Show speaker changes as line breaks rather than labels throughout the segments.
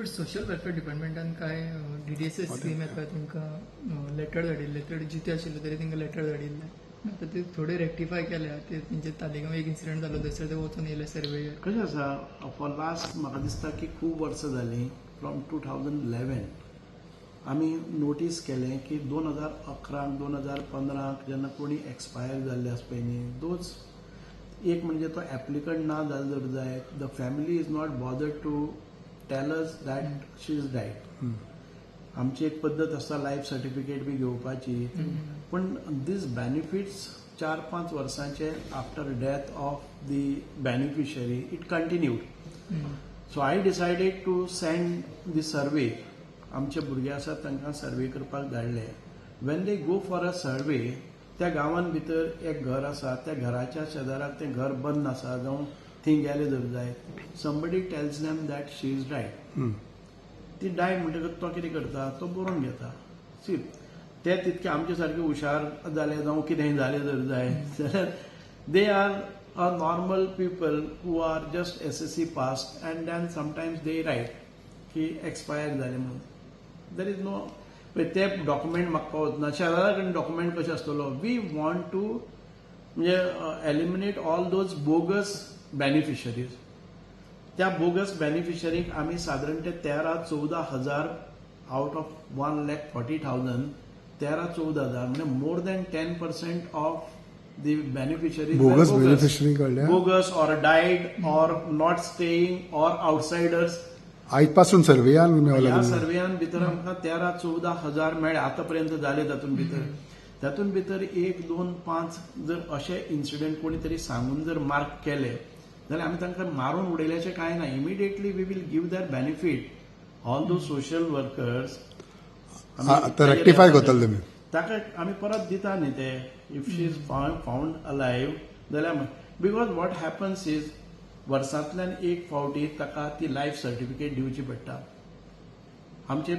पण social welfare डिपार्टमेंटान काय DDSS scheme येता तांकां लेटर धाडिल्ले लेटर जिते आशिल्ले तरी तांकां लेटर धाडिल्ले आता ते थोडे रेक्टिफाय केल्या ते तेंचे तालिगांव एक इन्सिडेंट जालो थंयसर ते वचून येयले सर्वेयर.
कशें आसा फॉर लास्ट म्हाका दिसता की खूब वर्सां जालीं फ्रॉम 2011 आमी नोटीस केलें की 2011 2015 जेन्ना कोणी एक्सपायर जाल्ले आसता पळय न्ही दोज एक म्हणजे तो एप्लिकंट ना जालो जर जाय the family is not bothered to tell us that she is died. आमची एक पद्दत आसता लायफ सर्टिफिकेट बी घेवपाची पण दीस बेनिफिट्स 4-5 वर्सांचे after death of the beneficiary it continued. So I decided to send the survey. आमचे भुरगे आसात तांकां सर्वे करपाक धाडले. When they go for a सर्वे त्या गांवांत भितर एक घर आसा त्या घराच्या शेजाराक तें घर बंद आसा जावं थंय गेले जर जाय somebody tells them that she is died. ती डायड म्हणटकच तो कितें करता तो बरोवन घेता. सी ते तितके आमचे सारके हुशार जाले जावं कितेंय जालें जर जाय जाल्यार they are a normal people who are just SSC passed and then sometimes they write की एक्सपायर जाले म्हणून. देर इज नो ते डॉक्युमेंट म्हाका पावत ना. शेजारा कडेन डॉक्युमेंट कशें आसतलो वी वॉन्ट टू म्हणजे eliminate all those bogus beneficiaries. त्या बोगस बेनिफिशरीक आमी सादारण ते 13-14 हजार आउट ऑफ 1,40,000 13-14 म्हणजे more than 10% of the beneficiaries
bogus beneficiary कळ्ळ्या
bogus or died or not staying or outsiders.
आयज पासून सर्वेयान
ह्या सर्वेयान भितर आमकां 13-14 हजार मेळ्ळे आतापर्यंत जाले. तातूंत भितर 1, 2, 5 जर अशे इन्सिडेंट कोणी तरी सांगून जर मार्क केले जाल्यार आमी तांकां मारून उडयल्याचें कांय ना. Immediately we will give that benefit all those social workers.
Rectify करतले तुमी
ताका आमी परत दिता न्ही ते if she is found alive जाल्यार बिकॉज वॉट हॅपन्स इज वर्सांतल्यान एक फावटी ताका ती लायफ सर्टिफिकेट दिवची पडटा. आमचे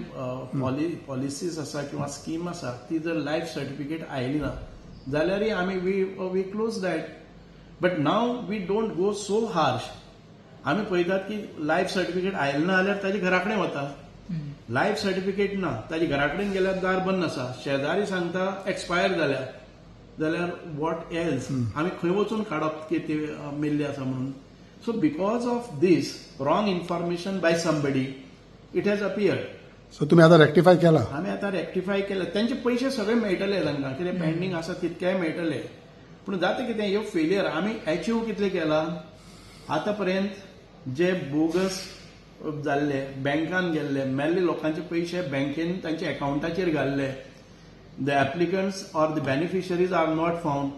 पॉलिसीज आसा किंवा स्कीम आसा ती जर लायफ सर्टिफिकेट आयली ना जाल्यारय आमी we close that. But now we don't go so harsh. आमी पळयतात की लायफ सर्टिफिकेट आयलें ना जाल्यार ताजे घरा कडेन वता. लायफ सर्टिफिकेट ना ताजे घरा कडेन गेल्यार दार बंद आसा. शेजारी सांगता एक्सपायर जाल्यार वॉट एल्स आमी खंय वचून काडप की ते मेल्ले आसा म्हणून. So because of this wrong information by somebody, it has appeared.
So तुम्ही आता रेक्टिफाय केला?
आम्ही आता रेक्टिफाय केलं. त्यांचे पैसे सगळे मेळटले तांकां कितें पेंडिंग आसा तितकेय मेळटले. पूण जाता कितें ह्यो फेलियर आमी अचीव कितले केला आतापर्यंत जे बोगस जाल्ले बँकान गेल्ले मेल्ले लोकांचे पैसे बँकेन तांच्या अकाउंटाचेर घाल्ले. The applicants or the beneficiaries are not found.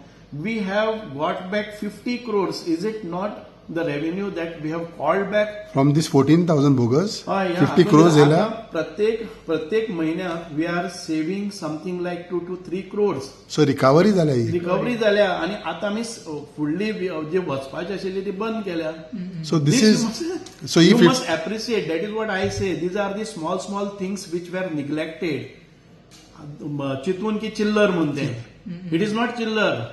We have got back 50 crores. Is it not the revenue that we have called back
from this 14,000 bogus? 50 crores येला.
प्रत्येक महिन्यात we are saving something like 2 to 3 crores.
So recovery जाल्या ही.
Recovery जाल्या आणि आता आमी फुडली जे वचपाची आशिल्ली ती बंद केल्या.
So this is so
you must appreciate that is what I say. These are the small things which were neglected. चितून की चिल्लर म्हणून ते इट इज नॉट चिल्लर.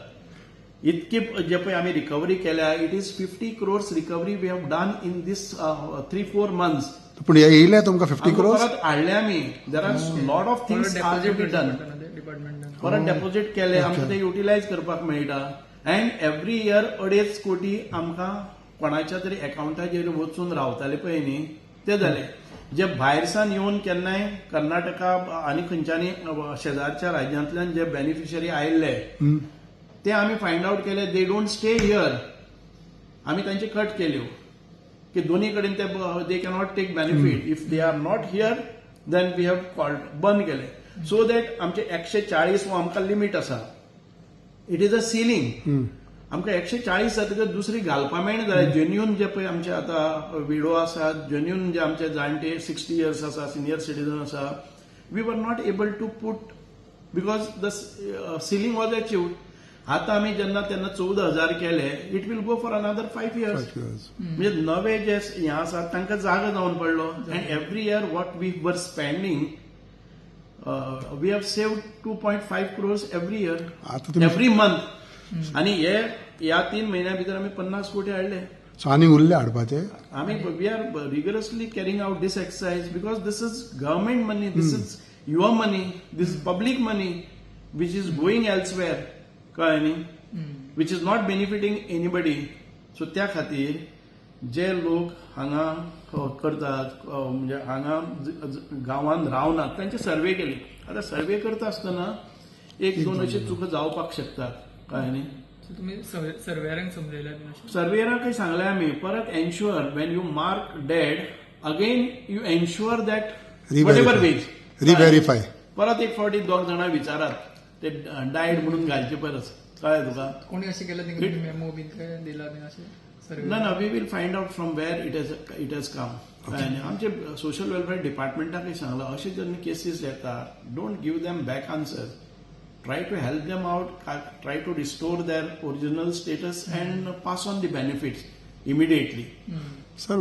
इतके जे पळय आमी रिकवरी केल्या it is 50 crores recovery we have done in this 3-4 months.
पण येयले तुमकां 50 crores
परत हाडले आमी. There are lot of things are to be done. परत डेपॉझिट केले आमकां ते युटिलायज करपाक मेळटा. अँड एव्हरी इयर 2.5 कोटी आमकां कोणाच्या तरी अकाउंटाचेर वचून रावताले पळय न्ही ते जाले. जे भायरसान येवन केन्नाय कर्नाटका आनी खंयच्यानी शेजारच्या राज्यांतल्यान जे बेनिफिशरी आयिल्ले ते आमी फायंड आउट केले दे डोंट स्टे हियर. आमी तांचे कट केल्यो की दोन्ही कडेन ते they cannot take benefit. If they are not here then we have called बंद केले. सो दॅट आमचे 140 हो आमकां लिमीट आसा. It is a ceiling. आमकां 140 जातकच दुसरी घालपा मेळना जाल्यार जेन्युन जे पळय आमचे आतां विडो आसात जेन्युन जे आमचे जाणटे 60 years आसा सिनियर सिटीजन आसा we were not able to put because the ceiling was achieved. आता आम्ही जेन्ना तेन्ना 14,000 केले it will go for another 5 years. म्हणजे नवे जे हे आसात तांकां जागो जावन पडलो. And every year what we were spending we have saved 2.5 crores every year every month. आणि हे ह्या 3 महिन्या भितर आम्ही 50 कोटी हाडले.
सो आनी उरले हाडपाचे
आमी we are rigorously carrying out this exercise because this is government money, this is your money, this is public money which is going elsewhere, कळ्ळें न्ही, which is not benefiting anybody. So त्या खातीर जे लोक हांगा करतात म्हणजे हांगा गांवांत रावनात तांचे सर्वे केले. आतां सर्वे करता आसतना एक दोन अशी चुको जावपाक शकतात, कळ्ळें न्ही.
सो तुमी सर्वेरांक समजयल्या बीन अशें?
सर्वेयरांकय सांगलें आमी परत ensure when you mark dead again you ensure that whatever was
reverify
परत एक फावटी दोग जाणां विचारात ते डायड म्हणून घालचे परत, कळ्ळें तुका.
कोणी अशें केलं तेंका मेमो बीन काय दिला बीन अशें सर्वे?
ना we will find out from where it has come. आमचे सोशल वेलफेअर डिपार्टमेंटाकय सांगलां अशे जेन्ना केसीस येतात don't give them back answer, try to help them out, try to restore their original status and pass on the benefits immediately.
Sir